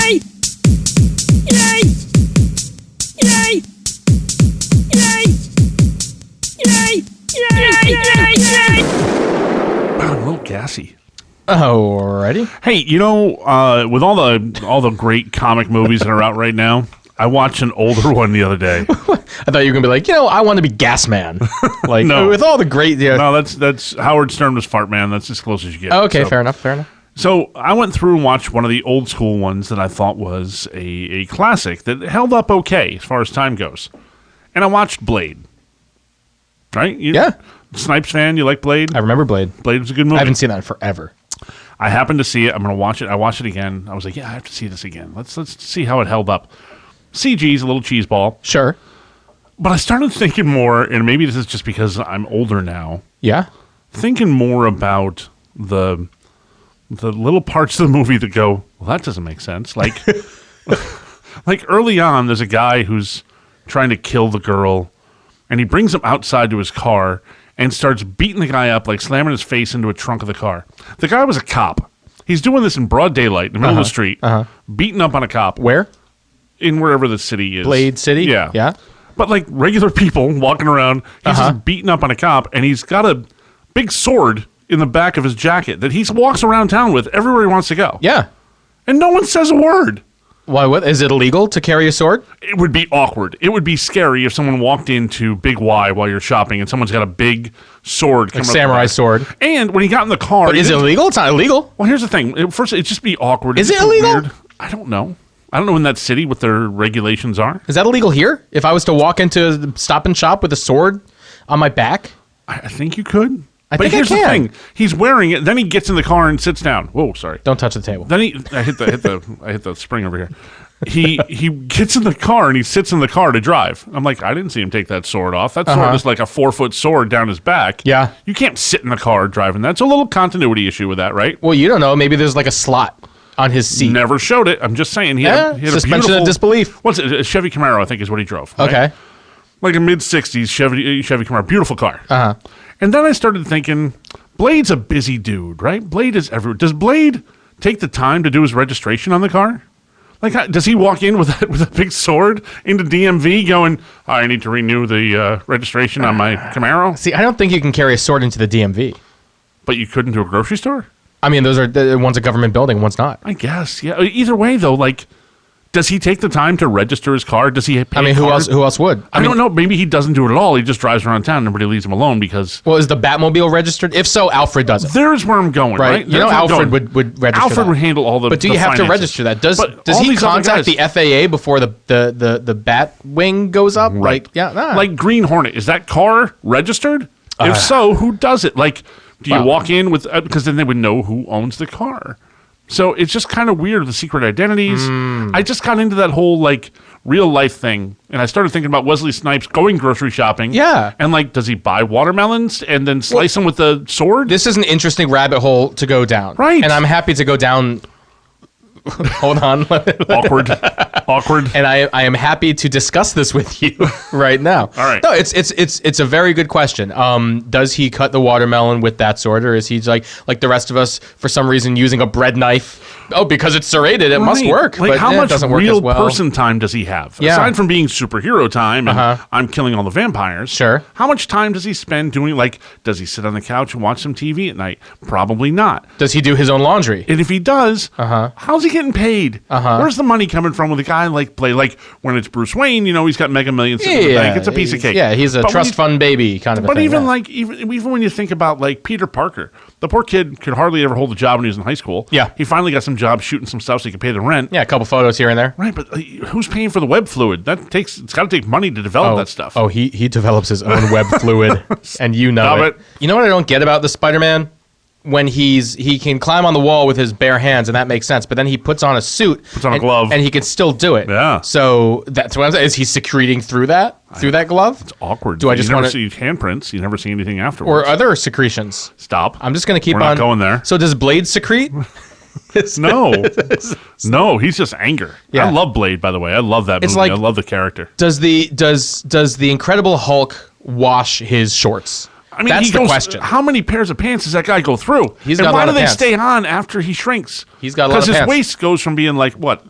Yay! Yay! Yay! Yay! Yay! Yay! Yay! I'm a little gassy. Alrighty. Hey, you know, with all the great comic movies that are out right now, I watched an older one the other day. I thought you were gonna be like, I want to be Gas Man. Like, No. with all the great. No, that's Howard Stern was Fart Man. That's as close as you get. Oh, okay, So- fair enough. So I went through and watched one of the old school ones that I thought was a classic that held up okay as far as time goes. And I watched Blade. Right? Yeah. Snipes fan, you like Blade? I remember Blade. Blade was a good movie. I haven't seen that in forever. I happened to see it. I'm going to watch it. I watched it again. I was like, yeah, I have to see this again. Let's see how it held up. CG's a little cheese ball. Sure. But I started thinking more, and maybe this is just because I'm older now, Yeah. thinking more about the little parts of the movie that go, well, that doesn't make sense. Like, like early on, there's a guy who's trying to kill the girl, and he brings him outside to his car and starts beating the guy up, like slamming his face into a trunk of the car. The guy was a cop. He's doing this in broad daylight in the middle of the street, beating up on a cop. Where? In wherever the city is. Blade City? Yeah. Yeah. But like regular people walking around, he's just beating up on a cop, and he's got a big sword in the back of his jacket that he walks around town with everywhere he wants to go. Yeah. And no one says a word. Why? What is it illegal to carry a sword? It would be awkward. It would be scary if someone walked into Big Y while you're shopping and someone's got a big sword. Like coming up samurai the back. sword. And when he got in the car... But is it illegal? It's not illegal. Well, here's the thing. First, it'd just be awkward. Is It'd it be illegal? weird. I don't know. I don't know in that city what their regulations are. Is that illegal here? If I was to walk into Stop and Shop with a sword on my back? I think you could. I but think I here's the can. thing. He's wearing it. Then he gets in the car and sits down. Whoa, sorry. Don't touch the table. Then I hit the spring over here. He gets in the car and he sits in the car to drive. I'm like, I didn't see him take that sword off. That sword is like a 4-foot sword down his back. Yeah. You can't sit in the car driving. That's a little continuity issue with that, right? Well, you don't know. Maybe there's like a slot on his seat. Never showed it. I'm just saying. He had a suspension beautiful, of disbelief. What's it? A Chevy Camaro, I think, is what he drove. Right? Okay. Like a mid-'60s Chevy Camaro. Beautiful car. Uh-huh. And then I started thinking, Blade's a busy dude, right? Blade is everywhere. Does Blade take the time to do his registration on the car? Like, does he walk in with a big sword into DMV going, I need to renew the registration on my Camaro? See, I don't think you can carry a sword into the DMV. But you couldn't do a grocery store? I mean, one's a government building, one's not. I guess, yeah. Either way, though, like, does he take the time to register his car? Does he pay I mean, a who card? else would? I don't know. Maybe he doesn't do it at all. He just drives around town and nobody leaves him alone because... Well, is the Batmobile registered? If so, Alfred does it. There's where I'm going, right? You know, Alfred would register Alfred that. would handle all the But do you the have to finances. register that? Does But does all he these other contact the guys- FAA before the bat wing goes up? Right. Like, yeah. Nah. Like Green Hornet, is that car registered? If so, who does it? Like, do you Well- walk in with... Because then they would know who owns the car. So it's just kind of weird, the secret identities. I just got into that whole, like, real-life thing, and I started thinking about Wesley Snipes going grocery shopping. Yeah. And, like, does he buy watermelons and then slice them with the sword? This is an interesting rabbit hole to go down. Right. And I'm happy to go down. Hold on. Awkward. And I am happy to discuss this with you right now. All right. No, it's a very good question. Does he cut the watermelon with that sword, or is he like the rest of us for some reason using a bread knife? Oh, because it's serrated, it must Right. work. Like, but how it much doesn't work real as well. person time does he have? Yeah. Aside from being superhero time and I'm killing all the vampires. Sure. How much time does he spend doing, like, does he sit on the couch and watch some TV at night? Probably not. Does he do his own laundry? And if he does, how's he getting paid? Where's the money coming from with a guy like Blade? Like, when it's Bruce Wayne, you know, he's got Mega Millions sitting in the bank. It's a piece of cake. Yeah, he's a But when trust you- fund baby kind of a But thing. even yeah. like even when you think about like Peter Parker, the poor kid could hardly ever hold a job when he was in high school. Yeah. He finally got some jobs shooting some stuff so he could pay the rent. Yeah, a couple photos here and there. Right, but who's paying for the web fluid? It's got to take money to develop that stuff. Oh, he develops his own web fluid, and you know Stop it. it. You know what I don't get about the Spider-Man? When he can climb on the wall with his bare hands, and that makes sense. But then he puts on a suit, Puts on a and, glove. and he can still do it. Yeah. So that's what I'm saying. Is he secreting through that glove? It's awkward. Do I just you never wanna- see handprints? You never see anything Or afterwards. other secretions? Stop. I'm just going to keep We're on not going there. So does Blade secrete? No, he's just anger. Yeah. I love Blade, by the way. I love that It's movie. like- I love the character. Does the Incredible Hulk wash his shorts? I mean, That's he the goes, question. How many pairs of pants does that guy go through? He's and got a why lot do of they pants. stay on after he shrinks? He's got a lot of Because his pants. waist goes from being like, what,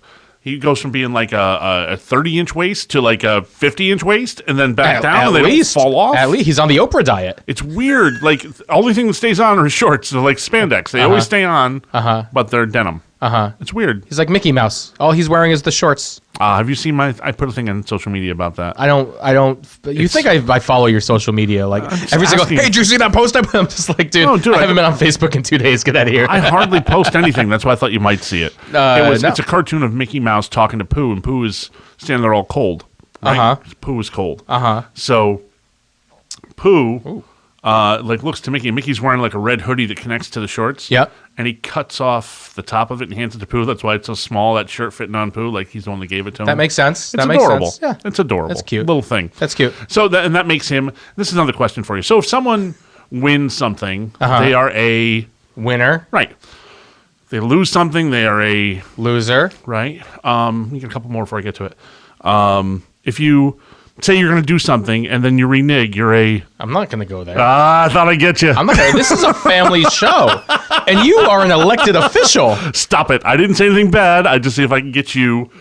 He goes from being like a 30-inch waist to like a 50-inch waist, and then back down, at and they least, don't fall off. At least he's on the Oprah diet. It's weird. Like, the only thing that stays on are his shorts. They're like spandex. They always stay on, but they're denim. It's weird. He's like Mickey Mouse. All he's wearing is the shorts. Have you seen I put a thing on social media about that. I don't. You think I follow your social media? Like every single. Hey, did you see that post? I'm just like, dude. No, dude, I haven't been on Facebook in 2 days. Get out of here. I hardly post anything. That's why I thought you might see it. It's a cartoon of Mickey Mouse talking to Pooh, and Pooh is standing there all cold. Right? Pooh is cold. So Pooh looks to Mickey, and Mickey's wearing like a red hoodie that connects to the shorts. Yep. And he cuts off the top of it and hands it to Pooh. That's why it's so small, that shirt fitting on Pooh. Like he's the one that gave it to him. That makes sense. It's adorable. Yeah. It's adorable. That's cute. Little thing. That's cute. So that makes him. This is another question for you. So if someone wins something, they are a winner. Right. They lose something, they are a loser. Right. You get a couple more before I get to it. If you say you're going to do something and then you renege, you're a... I'm not going to go there. I thought I'd get you. I'm not. This is a family show, and you are an elected official. Stop it. I didn't say anything bad. I just see if I can get you.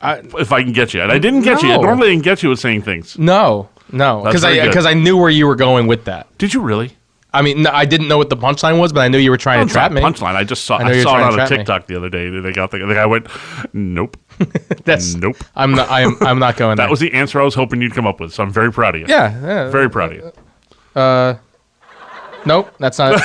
If I can get you. And I didn't get you. Normally I can get you with saying things. No. Because I knew where you were going with that. Did you really? I mean, no, I didn't know what the punchline was, but I knew you were trying to trap me. Punchline. I just saw it on a TikTok the other day. The guy went, nope. Nope. I'm not going there. That was the answer I was hoping you'd come up with. So I'm very proud of you. Yeah. Very proud of you. Nope, that's not it.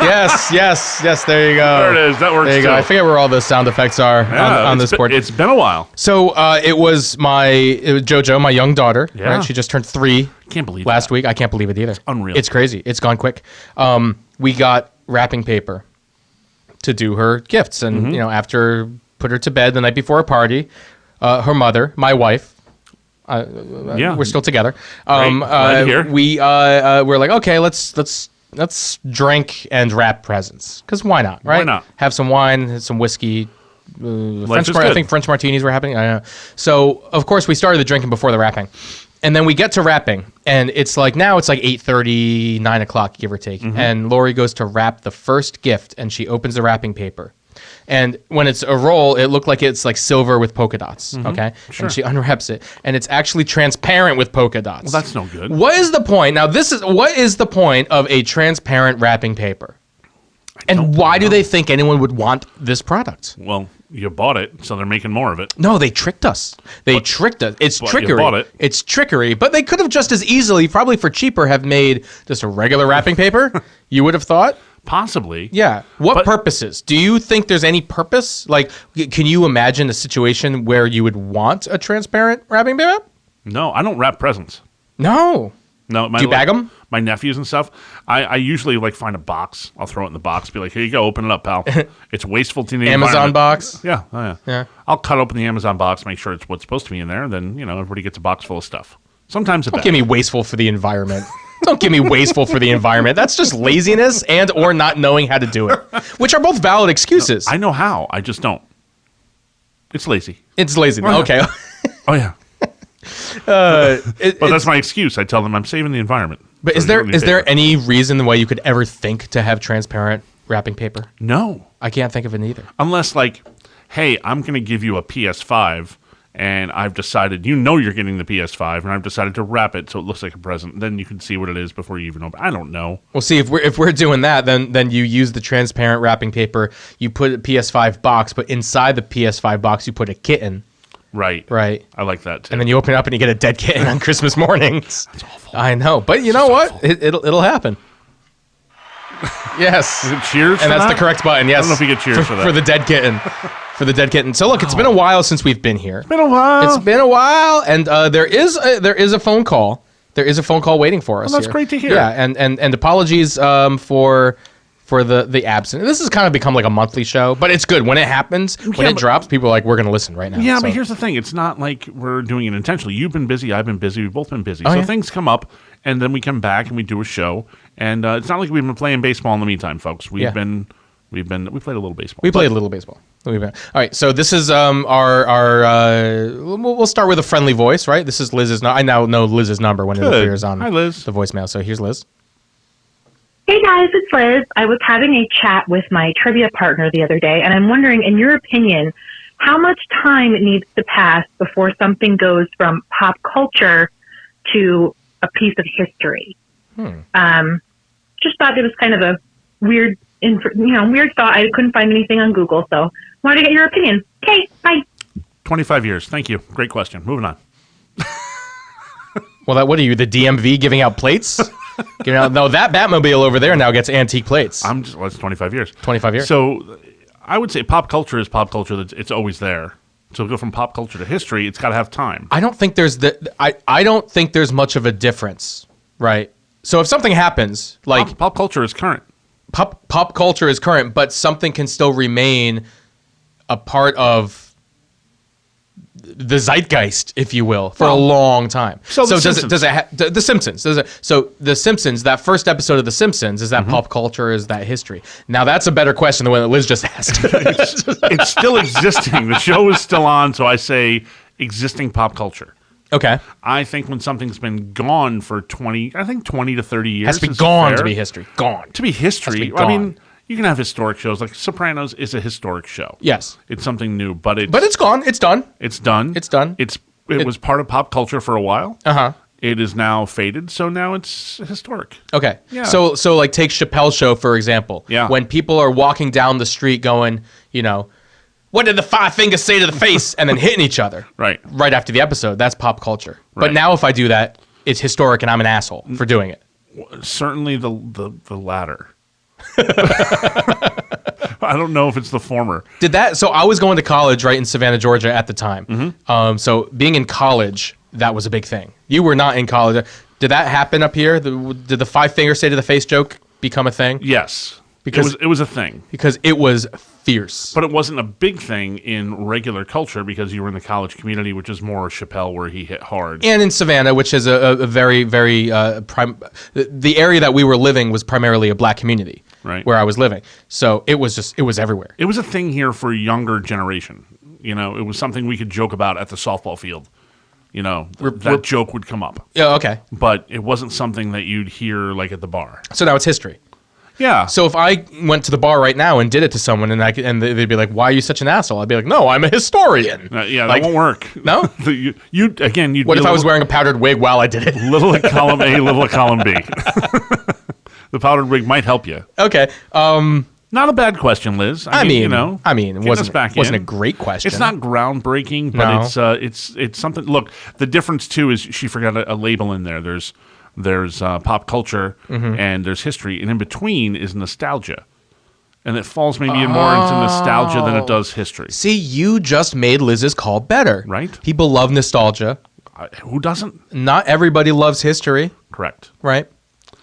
Yes. There you go. There it is. That works. There you go. I forget where all the sound effects are on this board. It's been a while. So it was JoJo, my young daughter. Yeah. Right? She just turned 3. Can't believe last week. I can't believe it either. It's unreal. It's crazy. It's gone quick. We got wrapping paper to do her gifts, and after put her to bed the night before a party, her mother, my wife. We're still together. We're like, okay, let's drink and wrap presents, because why not, right? Why not? Have some wine, some whiskey. I think French martinis were happening. I don't know. So of course we started the drinking before the wrapping, and then we get to wrapping, and it's like 8:30, 9 o'clock, give or take. And Lori goes to wrap the first gift, and she opens the wrapping paper. And when it's a roll, it looked like it's like silver with polka dots, okay? Sure. And she unwraps it, and it's actually transparent with polka dots. Well, that's no good. What is the point? Now, what is the point of a transparent wraping paper? And why do they think anyone would want this product? Well, you bought it, so they're making more of it. No, they tricked us. Tricked us. It's trickery. You bought it. It's trickery. But they could have just as easily, probably for cheaper, have made just a regular wrapping paper. You would have thought? Possibly. Yeah. What purposes? Do you think there's any purpose? Like, can you imagine a situation where you would want a transparent wrapping paper? No, I don't wrap presents. No. Do you bag them? My nephews and stuff. I usually find a box. I'll throw it in the box. Be like, here you go, open it up, pal. It's wasteful to the Amazon box. Yeah. Oh, yeah. I'll cut open the Amazon box, make sure it's what's supposed to be in there. Then everybody gets a box full of stuff. Sometimes Don't give me wasteful for the environment. Don't give me wasteful for the environment. That's just laziness or not knowing how to do it, which are both valid excuses. I know how. I just don't. It's lazy. It's lazy. Okay. Oh yeah. But that's my excuse. I tell them I'm saving the environment. But is there any reason why you could ever think to have transparent wrapping paper? No. I can't think of it either. Unless hey, I'm going to give you a PS5, and I've decided, you're getting the PS5, and I've decided to wrap it so it looks like a present. Then you can see what it is before you even open it. I don't know. Well, see, if we're doing that, then you use the transparent wrapping paper. You put a PS5 box, but inside the PS5 box, you put a kitten. Right. I like that too. And then you open it up and you get a dead kitten on Christmas morning. That's awful. I know, but you know what? It'll happen. Yes. Is it cheers? And that's the correct button. Yes. I don't know if we get cheers for that. For the dead kitten. For the dead kitten. So look, it's been a while since we've been here. It's been a while, and there is a phone call. There is a phone call waiting for us. Well, that's great to hear. Yeah, and apologies for the absence. This has kind of become like a monthly show, but it's good when it happens. When it drops, people are like, we're going to listen right now. Yeah, but here's the thing: it's not like we're doing it intentionally. You've been busy. I've been busy. We've both been busy. So things come up, and then we come back and we do a show. And it's not like we've been playing baseball in the meantime, folks. We played a little baseball. We played a little baseball. All right, so this is our we'll start with a friendly voice, right? This is Liz's. I now know Liz's number when it appears on Hi, Liz. the voicemail. So here's Liz. Hey guys, it's Liz. I was having a chat with my trivia partner the other day, and I'm wondering, in your opinion, how much time needs to pass before something goes from pop culture to a piece of history? Just thought it was kind of a weird thought. I couldn't find anything on Google, so wanted to get your opinion. Okay, bye. 25 years. Thank you. Great question. Moving on. Well, what are you, the DMV giving out plates? No, that Batmobile over there now gets antique plates. It's 25 years. 25 years. So I would say pop culture is pop culture. It's always there. So go from pop culture to history, it's got to have time. I don't think there's I don't think there's much of a difference, right? So if something happens, like pop culture is current. Pop culture is current, but something can still remain a part of the zeitgeist, if you will, for a long time. So The Simpsons. So The Simpsons, that first episode of The Simpsons, is that pop culture? Is that history? Now that's a better question than the one that Liz just asked. It's still existing. The show is still on, so I say existing pop culture. Okay. I think when something's been gone for 20 to 30 years, has to be gone to be history. Gone to be history. Has to be I mean, gone. you can have historic shows like Sopranos is a historic show. Yes. It's something new, but it's gone. It's done. It's done. It's done. It was part of pop culture for a while. Uh-huh. It is now faded, so now it's historic. Okay. Yeah. So like take Chappelle's Show, for example. Yeah. When people are walking down the street going, what did the five fingers say to the face? And then hitting each other. Right. Right after the episode. That's pop culture. Right. But now if I do that, it's historic and I'm an asshole for doing it. Certainly the latter. I don't know if it's the former. So I was going to college right in Savannah, Georgia at the time. Mm-hmm. So being in college, that was a big thing. You were not in college. Did that happen up here? Did the five fingers say to the face joke become a thing? Yes. Because it was a thing. Because it was fierce. But it wasn't a big thing in regular culture because you were in the college community, which is more Chappelle where he hit hard. And in Savannah, which is a very, very, the area that we were living was primarily a black community. Right. Where I was living. So it was everywhere. It was a thing here for a younger generation. It was something we could joke about at the softball field. That joke would come up. Yeah, okay. But it wasn't something that you'd hear like at the bar. So now it's history. Yeah. So if I went to the bar right now and did it to someone and they'd be like, "Why are you such an asshole?" I'd be like, "No, I'm a historian." Yeah, that won't work. No? You'd What if I was wearing a powdered wig while I did it? Little at column A, little at column B. The powdered wig might help you. Okay. Not a bad question, Liz. I mean, it wasn't a great question. It's not groundbreaking, but No. it's something. Look, the difference too is she forgot a label in there. There's pop culture and there's history, and in between is nostalgia, and it falls maybe more into nostalgia than it does history. See, you just made Liz's call better. Right. People love nostalgia. Who doesn't? Not everybody loves history. Correct. Right.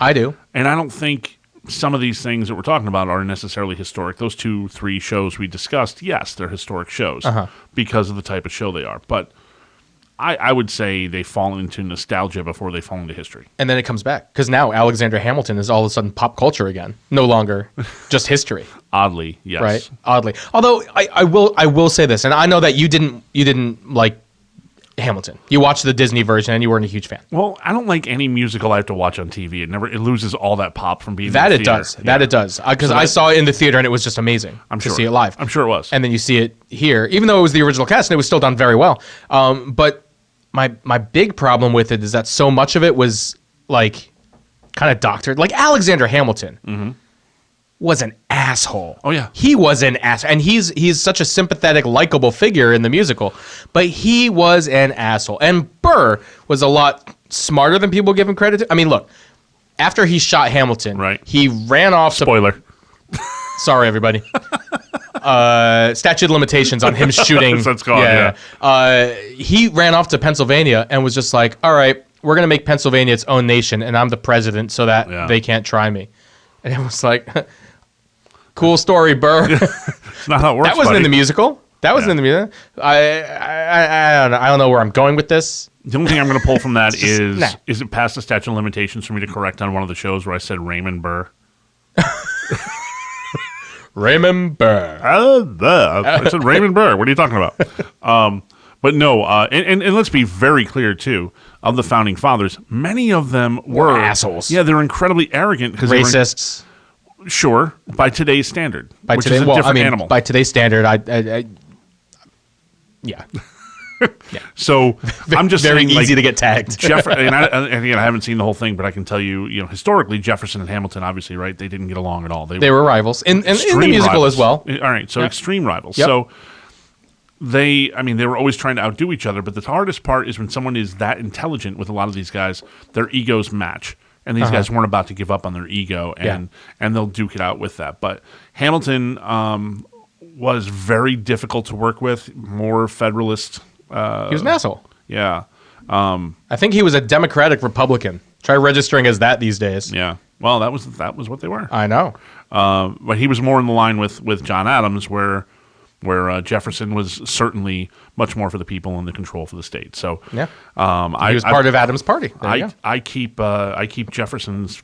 I do. And I don't think some of these things that we're talking about are necessarily historic. Those 2-3 shows we discussed, yes, they're historic shows because of the type of show they are. But I would say they fall into nostalgia before they fall into history. And then it comes back. Because now Alexander Hamilton is all of a sudden pop culture again. No longer just history. Oddly, yes. Right? Oddly. Although I will say this, and I know that you didn't like Hamilton. You watched the Disney version and you weren't a huge fan. Well, I don't like any musical I have to watch on TV. It loses all that pop from being that in the theater. That it does. Because I saw it in the theater and it was just amazing to see it live. I'm sure it was. And then you see it here, even though it was the original cast and it was still done very well. But my big problem with it is that so much of it was like kind of doctored. Like Alexander Hamilton was an asshole. Oh yeah, he was an ass, and he's such a sympathetic, likable figure in the musical, but he was an asshole. And Burr was a lot smarter than people give him credit to. I mean, look, after he shot Hamilton, right, he ran off. Spoiler. Sorry, everybody. Statute of limitations on him shooting. That's gone. Yeah. He ran off to Pennsylvania and was just like, "All right, we're gonna make Pennsylvania its own nation, and I'm the president, so that they can't try me." And it was like, cool story, Burr. It's not how it works. That wasn't in the musical. That wasn't in the musical. I don't know where I'm going with this. The only thing I'm going to pull from that is it past the statute of limitations for me to correct on one of the shows where I said Raymond Burr? Raymond Burr. I said Raymond Burr. What are you talking about? But no, and let's be very clear, too, of the Founding Fathers, many of them were assholes. Yeah, they're incredibly arrogant. Racists. Sure, by today's standard, By which is a different animal. By today's standard, Yeah. So I'm just very saying, easy like, to get tagged. and again, I haven't seen the whole thing, but I can tell you, historically, Jefferson and Hamilton, obviously, right? They didn't get along at all. They were rivals in the extreme musical rivals. as well. All right, so extreme rivals. Yep. So they were always trying to outdo each other. But the hardest part is when someone is that intelligent with a lot of these guys, their egos match. And these guys weren't about to give up on their ego, and they'll duke it out with that. But Hamilton was very difficult to work with, more Federalist. He was an asshole. Yeah. I think he was a Democratic Republican. Try registering as that these days. Yeah. Well, that was what they were. I know. But he was more in the line with John Adams, where Jefferson was certainly much more for the people and the control for the state. So yeah, he was part of Adams' party. I keep Jefferson's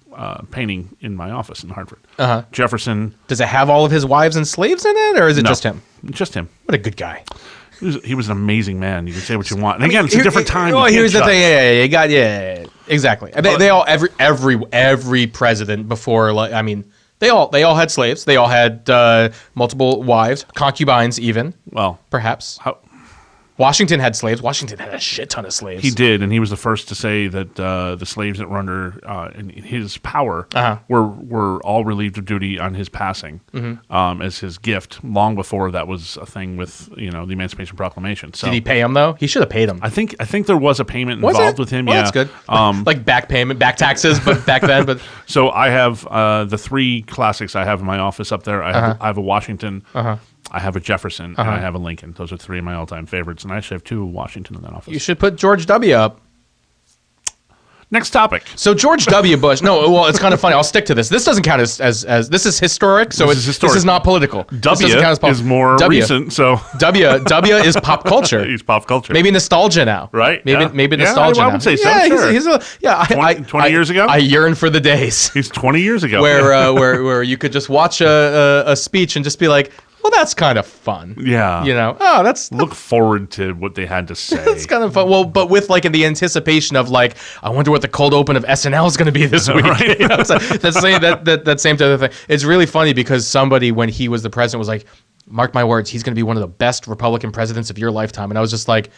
painting in my office in Hartford. Jefferson. Does it have all of his wives and slaves in it, or is it just him? Just him. What a good guy. He was an amazing man. You can say what you want. And again, it's a different time. Well, here's the thing. Yeah, exactly. They all every president before, they all had slaves. They all had multiple wives, concubines, even. Well, perhaps. Washington had slaves. Washington had a shit ton of slaves. He did, and he was the first to say that the slaves that were under in his power were all relieved of duty on his passing as his gift. Long before that was a thing with the Emancipation Proclamation. So did he pay him though? He should have paid him. I think there was a payment involved with him. Well, that's good. Like back payment, back taxes, but back then. But so I have the three classics I have in my office up there. I have a Washington. I have a Jefferson, and I have a Lincoln. Those are three of my all-time favorites, and I actually have two Washington in that office. You should put George W. up. Next topic. So George W. Bush. No, well, it's kind of funny. I'll stick to this. This doesn't count as this is historic, so this is not political. W is more recent, so W is pop culture. He's pop culture. Maybe nostalgia now. Right? Maybe nostalgia now. I would say so. Sure. He's 20 years ago? I yearn for the days. He's 20 years ago. Where you could just watch a speech and just be like, well, that's kind of fun. Yeah. That's look forward to what they had to say. That's kind of fun. Well, but with in the anticipation of I wonder what the cold open of SNL is going to be this week. Right. That same type of thing. It's really funny because somebody, when he was the president, was like, mark my words, he's going to be one of the best Republican presidents of your lifetime. And I was just like,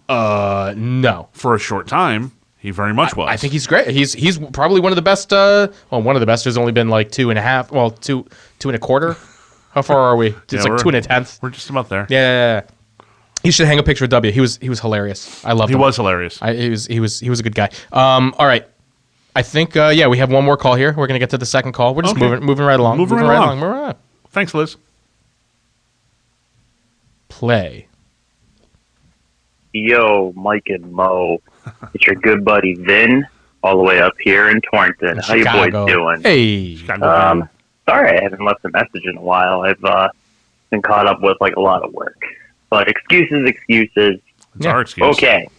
no. For a short time, he very much was. I think he's great. He's probably one of the best. One of the best. There's only been 2.5. Well, 2.25. How far are we? It's 2 1/10. We're just about there. Yeah. You should hang a picture of W. He was hilarious. I loved him. He was hilarious. He was a good guy. All right. I think we have one more call here. We're gonna get to the second call. We're just moving right along. Moving right along. Thanks, Liz. Play. Yo, Mike and Mo. It's your good buddy Vin, all the way up here in Torrington. How you boys doing? Hey. Sorry I haven't left a message in a while. I've been caught up with a lot of work. But excuses. It's our excuse. Okay.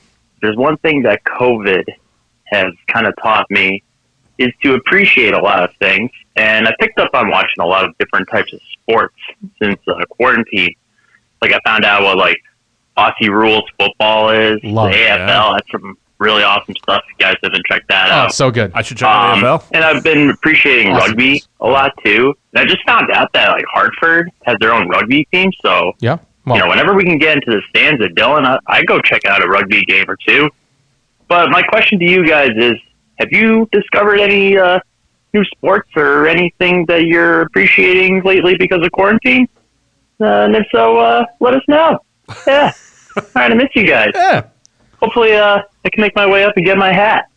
There's one thing that COVID has kind of taught me is to appreciate a lot of things. And I picked up on watching a lot of different types of sports since quarantine. I found out what Aussie rules football is. Love the AFL. That's some really awesome stuff. You guys haven't checked that out. Oh, so good. I should check out AFL. And I've been appreciating rugby a lot too. And I just found out that Hartford has their own rugby team. So yeah, whenever we can get into the stands at Dillon, I go check out a rugby game or two. But my question to you guys is: have you discovered any new sports or anything that you're appreciating lately because of quarantine? And if so, let us know. Yeah, all right, I miss you guys. Yeah. Hopefully, I can make my way up and get my hat.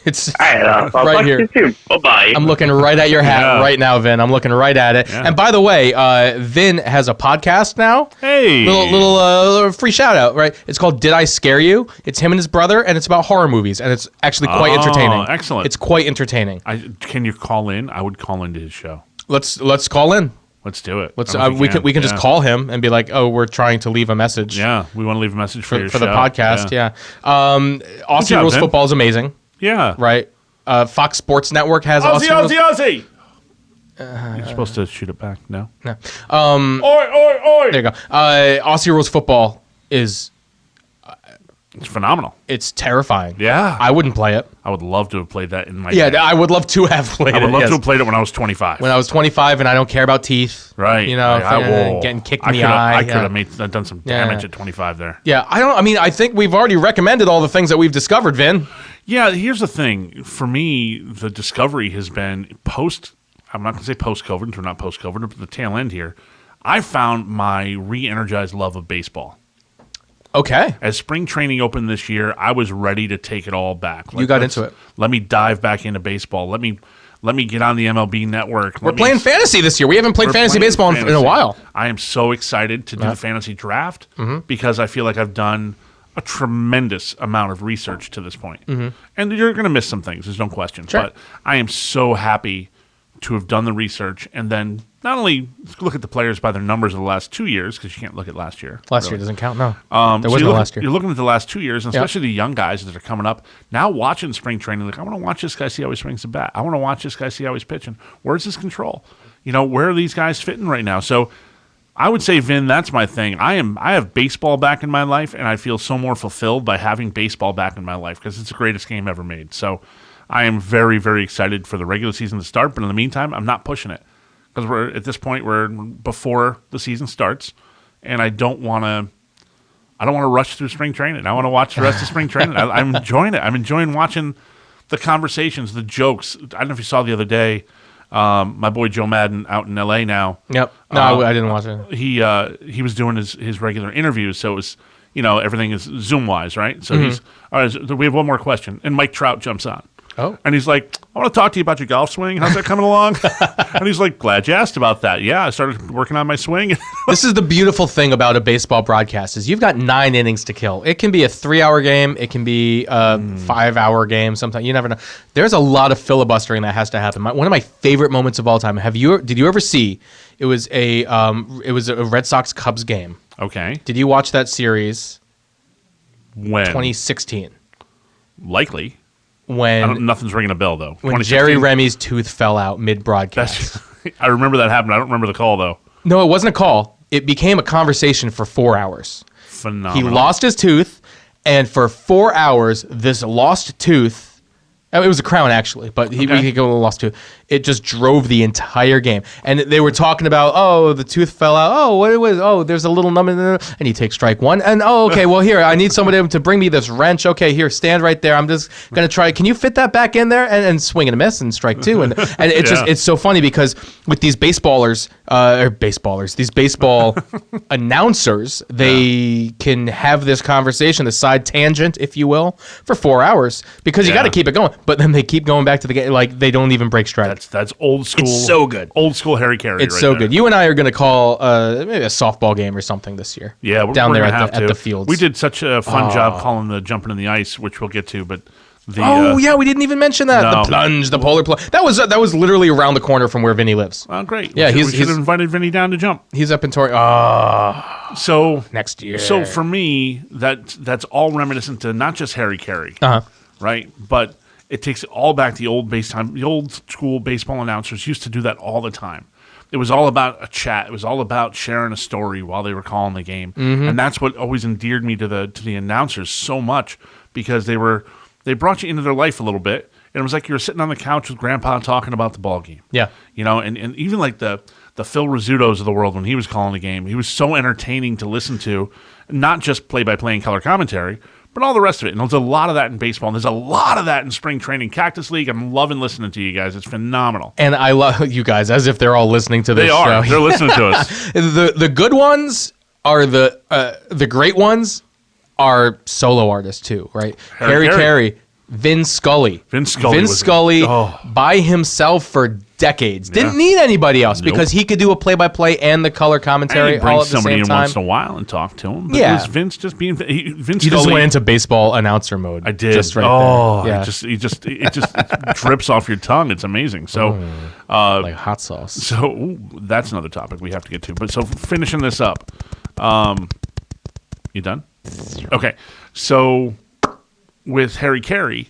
It's all right. I'll right talk here. to you soon. Bye-bye. I'm looking right at your hat right now, Vin. I'm looking right at it. Yeah. And by the way, Vin has a podcast now. Hey. Little free shout out, right? It's called Did I Scare You? It's him and his brother, and it's about horror movies, and it's actually quite entertaining. Excellent. It's quite entertaining. Can you call in? I would call into his show. Let's call in. Let's do it. We can just call him and be like, oh, we're trying to leave a message. Yeah, we want to leave a message for the podcast. Yeah. Aussie Rules Football is amazing. Yeah. Right. Fox Sports Network has Aussie. You're supposed to shoot it back. No. No. Oi. There you go. Aussie Rules Football is It's phenomenal. It's terrifying. Yeah. I wouldn't play it. I would love to have played that in my Yeah, day. I would love to have played it. I would love yes. to have played it when I was 25. When I was 25 and I don't care about teeth. Right. You know, Whoa. getting kicked in the eye. I could have done some damage at 25 there. Yeah, I think we've already recommended all the things that we've discovered, Vin. Yeah, here's the thing. For me, the discovery has been I'm not going to say post-COVID, because we're not post-COVID, but the tail end here. I found my re-energized love of baseball. Okay. As spring training opened this year, I was ready to take it all back. You got into it. Let me dive back into baseball. Let me get on the MLB network. We're playing fantasy this year. We haven't played fantasy baseball in a while. I am so excited to do the fantasy draft because I feel like I've done a tremendous amount of research to this point. And you're going to miss some things, there's no question. Sure. But I am so happy to have done the research and then not only look at the players by their numbers of the last 2 years, because you can't look at last year. Last year doesn't count, no. There So was no last year. You're looking at the last 2 years, and especially the young guys that are coming up. Now watching spring training, like, I want to watch this guy see how he swings the bat. I want to watch this guy see how he's pitching. Where's his control? Where are these guys fitting right now? So I would say, Vin, that's my thing. I have baseball back in my life, and I feel so more fulfilled by having baseball back in my life because it's the greatest game ever made. So I am very, very excited for the regular season to start, but in the meantime, I'm not pushing it because at this point we're before the season starts, and I don't want to rush through spring training. I want to watch the rest of spring training. I'm enjoying it. I'm enjoying watching the conversations, the jokes. I don't know if you saw the other day. My boy Joe Madden out in L.A. now. Yep. No, I didn't watch it. He was doing his regular interviews, so it was everything is Zoom wise, right? So he's all right. So we have one more question, and Mike Trout jumps on. Oh. And he's like, I want to talk to you about your golf swing. How's that coming along? And he's like, glad you asked about that. Yeah, I started working on my swing. This is the beautiful thing about a baseball broadcast is you've got 9 innings to kill. It can be a 3-hour game. It can be a 5-hour game. Sometimes you never know. There's a lot of filibustering that has to happen. One of my favorite moments of all time. Did you ever see? It was a Red Sox Cubs game. Okay. Did you watch that series? When? 2016. Likely. Nothing's ringing a bell, though. When Jerry Remy's tooth fell out mid-broadcast. I remember that happened. I don't remember the call, though. No, it wasn't a call. It became a conversation for 4 hours. Phenomenal. He lost his tooth, and for 4 hours, this lost tooth... It was a crown, actually, but he go lost tooth. It just drove the entire game. And they were talking about, the tooth fell out. Oh, what it was? Oh, there's a little numbing. And you take strike one. And, okay, well, here, I need somebody to bring me this wrench. Okay, here, stand right there. I'm just going to try. Can you fit that back in there? And swing and a miss and strike two. And it's it's so funny because with these these baseball announcers, they can have this conversation, the side tangent, if you will, for 4 hours because you got to keep it going. But then they keep going back to the game. Like, they don't even break stride. That's old school. It's so good. Old school Harry Carey. It's so good. You and I are going to call maybe a softball game or something this year. Yeah, down we're there at the fields. We did such a fun job calling the jumping in the ice, which we'll get to. But we didn't even mention that. No. The plunge, the polar plunge. That was literally around the corner from where Vinny lives. Oh, great. Yeah, we should have invited Vinny down to jump. He's up in Torrey. So next year. So for me, that's all reminiscent to not just Harry Carey, right? But it takes it all back to the old the old school baseball announcers used to do that all the time. It was all about a chat. It was all about sharing a story while they were calling the game, and that's what always endeared me to the announcers so much because they brought you into their life a little bit, and it was like you were sitting on the couch with Grandpa talking about the ball game. Yeah, and even like the Phil Rizzutos of the world when he was calling the game, he was so entertaining to listen to, not just play-by-play and color commentary, but all the rest of it. And there's a lot of that in baseball, and there's a lot of that in spring training. Cactus League, I'm loving listening to you guys. It's phenomenal. And I love you guys as if they're all listening to this show. They're listening to us. The good ones are the great ones are solo artists too, right? Harry Carey. Vin Scully by himself for decades. Didn't need anybody else because he could do a play-by-play and the color commentary all at the same time. Somebody in once in a while and talk to him. But it was Vince just being Vince. He just went into baseball announcer mode. I did. Just right there. Yeah. It just drips off your tongue. It's amazing. So like hot sauce. So that's another topic we have to get to. But so finishing this up, you done? Okay. So with Harry Carey,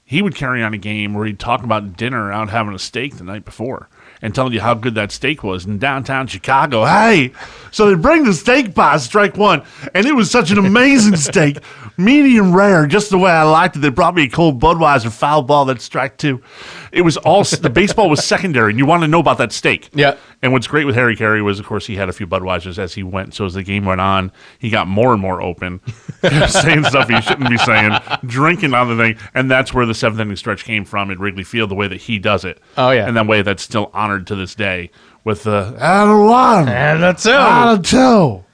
he would carry on a game where he'd talk about dinner out having a steak the night before. and telling you how good that steak was in downtown Chicago. Hey, so they bring the steak by strike one, and it was such an amazing steak, medium rare, just the way I liked it. They brought me a cold Budweiser foul ball that's strike two. It was all the baseball was secondary, and you want to know about that steak. Yeah. And what's great with Harry Carey was, of course, he had a few Budweisers as he went. So as the game went on, he got more and more open, saying stuff he shouldn't be saying, drinking on the thing, and that's where the seventh inning stretch came from at Wrigley Field. The way that he does it. Oh yeah. And that way that's still honored to this day with the out of one And a two. out of two.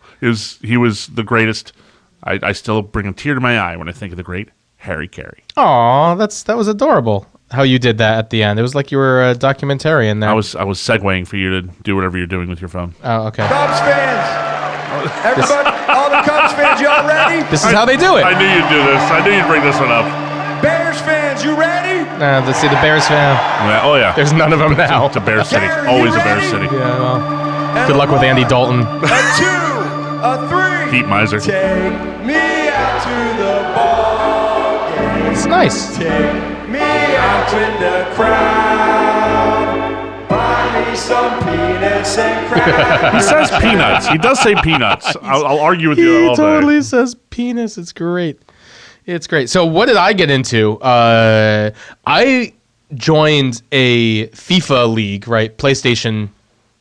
He was the greatest. I still bring a tear to my eye when I think of the great Harry Carey. Aw, that was adorable. How you did that at the end. It was like you were a documentarian there. I was segueing for you to do whatever you're doing with your phone. Oh, okay. Cubs fans, everybody, all the Cubs fans, y'all ready? This is how they do it. I knew you'd do this. I knew you'd bring this one up. Bears fans, you ready? Let's see the Bears fan. Yeah, oh yeah. There's none of them now. It's a Bear City. Gary, Always you a Bear ready? City. Yeah, well, good luck with Andy Dalton. A 2, a 3. Heat miser. Take me out to the ball game. It's nice. Take me out with the crowd. Buy me some peanuts and crackers. He says peanuts. He does say peanuts. I'll argue with you He all totally day. says penis. It's great. It's great. So what did I get into? I joined a FIFA league, right? PlayStation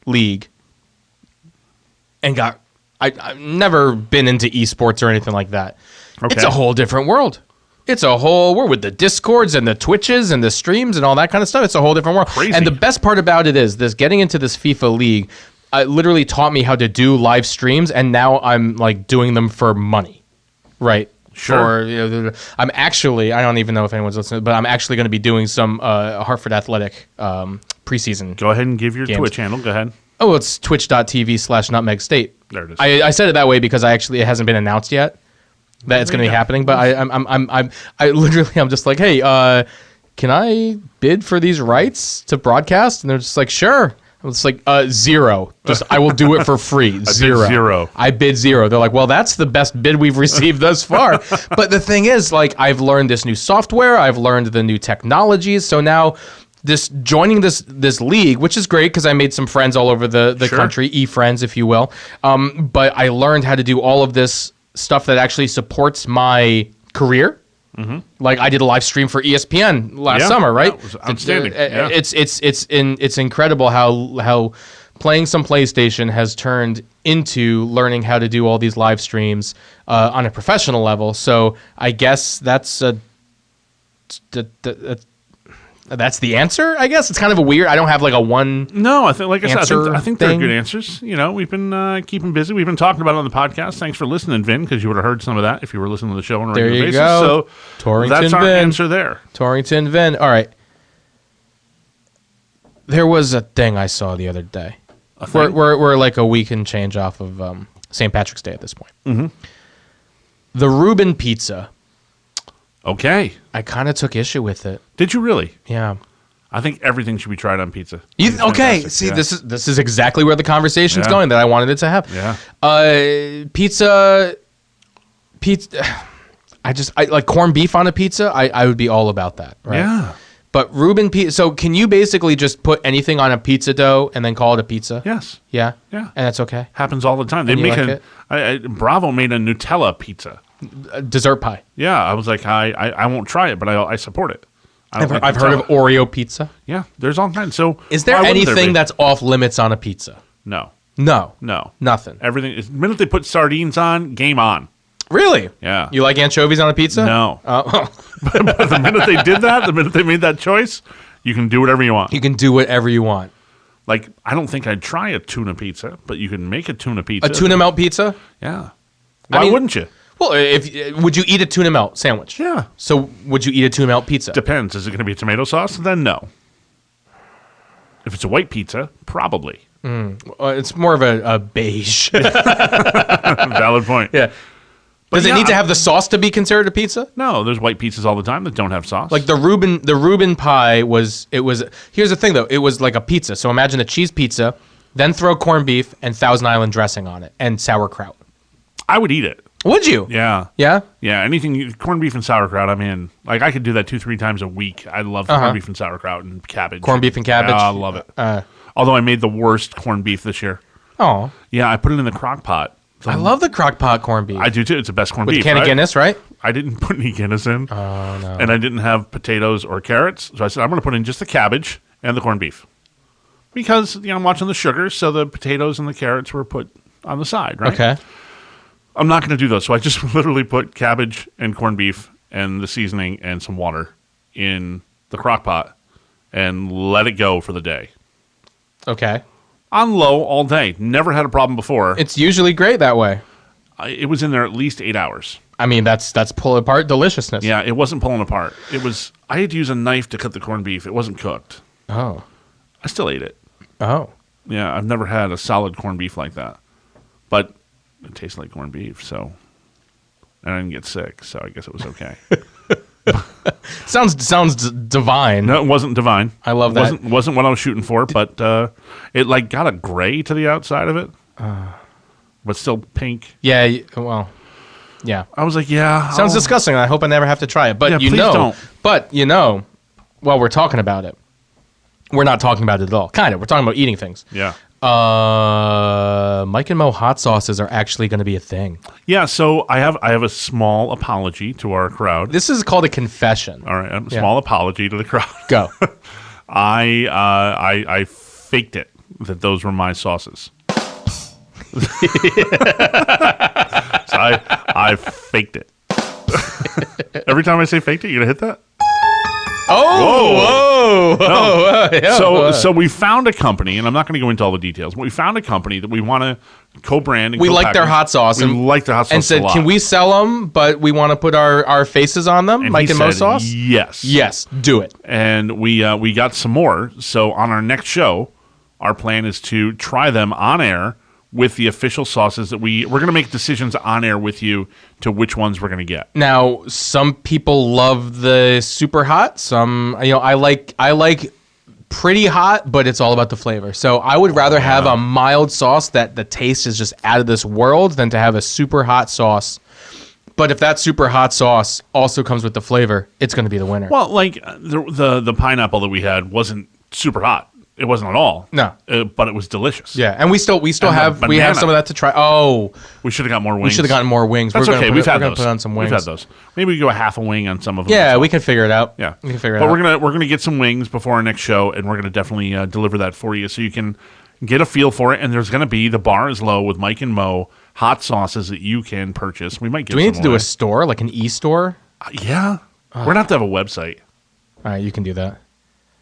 league. And I've never been into esports or anything like that. Okay. It's a whole different world. We're with the Discords and the Twitches and the streams and all that kind of stuff. It's a whole different world. Crazy. And the best part about it is getting into this FIFA league literally taught me how to do live streams, and now I'm like doing them for money, right? Sure. I'm actually, I don't even know if anyone's listening, but I'm actually going to be doing some Hartford Athletic preseason. Go ahead and give your Games. Twitch handle. Go ahead. Oh, it's twitch.tv/nutmeg state. There it is. I said it that way because it hasn't been announced yet that it's going to be happening. But I'm just like, hey, can I bid for these rights to broadcast? And they're just like, sure. It's like zero. Just I will do it for free. Zero. I bid zero. They're like, well, that's the best bid we've received thus far. But the thing is, like, I've learned this new software. I've learned the new technologies. So now, joining this league, which is great because I made some friends all over the Sure. country, e-friends, if you will. But I learned how to do all of this stuff that actually supports my career. Mm-hmm. Like I did a live stream for ESPN last summer, right? That was outstanding. Yeah. It's incredible how playing some PlayStation has turned into learning how to do all these live streams on a professional level. So I guess that's that's the answer. I guess it's kind of a weird. I don't have like a one. No, I think, like I said, I think they're thing. good answers. You know, we've been keeping busy. We've been talking about it on the podcast. Thanks for listening, Vin, because you would have heard some of that if you were listening to the show on a There regular you basis. go. So Torrington that's our Vin. answer there. Torrington Vin. All right. There was a thing I saw the other day. We're like a week and change off of St. Patrick's Day at this point. Mm-hmm. The Reuben pizza. Okay. I kind of took issue with it. Did you really? Yeah. I think everything should be tried on pizza. It's Okay. fantastic. See, Yeah. this is exactly where the conversation's Yeah. going that I wanted it to have. Yeah. Pizza. I like corned beef on a pizza. I would be all about that. Right? Yeah. But Reuben pizza. So can you basically just put anything on a pizza dough and then call it a pizza? Yes. Yeah. Yeah. And that's okay. Happens all the time. They And you make like Bravo made a Nutella pizza. Dessert pie. Yeah, I was like, I won't try it, but I support it. I've heard of Oreo pizza. Yeah, there's all kinds. So Is there why wouldn't anything be? that's off limits on a pizza? No, No. nothing. The minute they put sardines on, game on. Really? Yeah. You like anchovies on a pizza? No. Oh. But the minute they did that, the minute they made that choice, you can do whatever you want. You can do whatever you want. Like, I don't think I'd try a tuna pizza, but you can make a tuna pizza. A tuna melt pizza? Yeah. Why wouldn't you? Well, would you eat a tuna melt sandwich? Yeah. So would you eat a tuna melt pizza? Depends. Is it going to be tomato sauce? Then no. If it's a white pizza, probably. It's more of a beige. Valid point. Yeah. Does it need to have the sauce to be considered a pizza? No, there's white pizzas all the time that don't have sauce. Like the Reuben pie was. Here's the thing though. It was like a pizza. So imagine a cheese pizza, then throw corned beef and Thousand Island dressing on it and sauerkraut. I would eat it. Would you? Yeah. Yeah. Yeah, anything corned beef and sauerkraut. I'm in. Like I could do that 2-3 times a week. I love corned beef and sauerkraut and cabbage. Corned beef and cabbage? Yeah, I love it. Although I made the worst corned beef this year. Oh, Yeah, I put it in the crock pot. So I love the crock pot corned beef. I do too. It's the best corned With beef. a can of right? Guinness, right? I didn't put any Guinness in. Oh, no. And I didn't have potatoes or carrots. So I said, I'm going to put in just the cabbage and the corned beef. Because, I'm watching the sugars, so the potatoes and the carrots were put on the side, right? Okay. I'm not going to do those. So I just literally put cabbage and corned beef and the seasoning and some water in the crock pot and let it go for the day. Okay. On low all day. Never had a problem before. It's usually great that way. It was in there at least 8 hours. I mean, that's pull apart deliciousness. Yeah, it wasn't pulling apart. I had to use a knife to cut the corned beef. It wasn't cooked. Oh. I still ate it. Oh. Yeah, I've never had a solid corned beef like that. But it tastes like corned beef, so... And I didn't get sick, so I guess it was okay. Sounds divine. No, it wasn't divine. I love that. Wasn't what I was shooting for, but it got a gray to the outside of it. But still pink. Yeah, well... Yeah. I was like, yeah. Sounds disgusting. I hope I never have to try it. But Yeah, please don't. While we're talking about it, we're not talking about it at all. Kind of. We're talking about eating things. Yeah. Myke and Mo hot sauces are actually going to be a thing. Yeah, so I have a small apology to our crowd. This is called a confession. All right, a small apology to the crowd. Go. I faked it that those were my sauces. So I faked it. Every time I say faked it, you gonna hit that? So we found a company, and I'm not going to go into all the details, but we found a company that we want to co-brand. And we like their hot sauce. We like their hot sauce and said, a lot. can we sell them, but we want to put our faces on them, And Myke and Mo said, sauce? Yes. Yes, do it. And we got some more. So on our next show, our plan is to try them on air with the official sauces that we're going to make decisions on air with you to which ones we're going to get. Now, some people love the super hot. Some, I like pretty hot, but it's all about the flavor. So I would rather have a mild sauce that the taste is just out of this world than to have a super hot sauce. But if that super hot sauce also comes with the flavor, it's going to be the winner. Well, like the pineapple that we had wasn't super hot. It wasn't at all. No, but it was delicious. Yeah, and we have some of that to try. Oh, we should have got more wings. We should have gotten more wings. That's okay. We're gonna put on some wings. We've had those. Maybe we go a half a wing on some of them. Yeah, we can figure it out. Yeah, we can figure it out. But we're gonna get some wings before our next show, and we're gonna definitely deliver that for you, so you can get a feel for it. And there's gonna be the bar is low with Myke and Mo hot sauces that you can purchase. We might get. Do we need to do a store, like an e-store? Yeah, we're gonna have to have a website. All right, you can do that.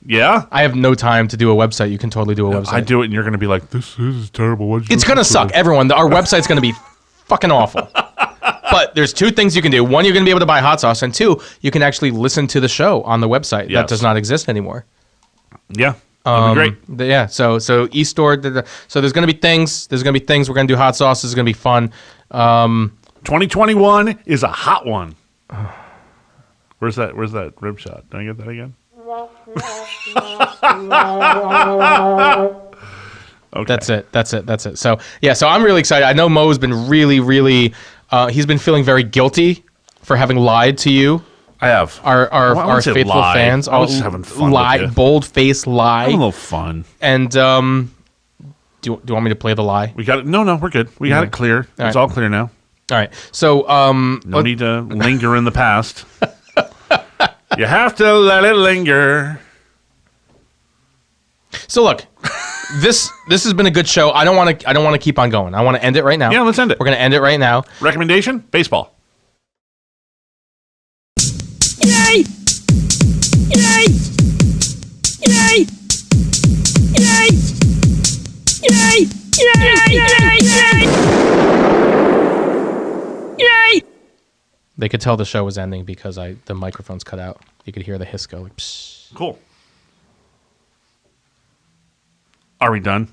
Yeah? I have no time to do a website. You can totally do a website. I do it, and you're going to be like, this is terrible. It's going to suck. Everyone, our website's going to be fucking awful. But there's two things you can do. One, you're going to be able to buy hot sauce. And two, you can actually listen to the show on the website. That does not exist anymore. Yeah. That'd be great. Yeah. So e-store. So there's going to be things. There's going to be things. We're going to do hot sauce. It's going to be fun. 2021 is a hot one. Where's that rib shot? Did I get that again? Okay. That's it. So I'm really excited. I know Mo's been really he's been feeling very guilty for having lied to you. I have. Our faithful fans. I was just having fun with you. Bold-faced lie. Having a little fun. And do you want me to play the lie? We got it. No, we're good. We got it clear. It's all clear now. All right. So no need to linger in the past. You have to let it linger. So look, this has been a good show. I don't want to keep on going. I want to end it right now. Yeah, let's end it. We're going to end it right now. Recommendation? Baseball. Yay! Yay! Yay! Yay! Yay! Yay! Yay! They could tell the show was ending because the microphones cut out. You could hear the hiss go. Like, psh. Cool. Are we done?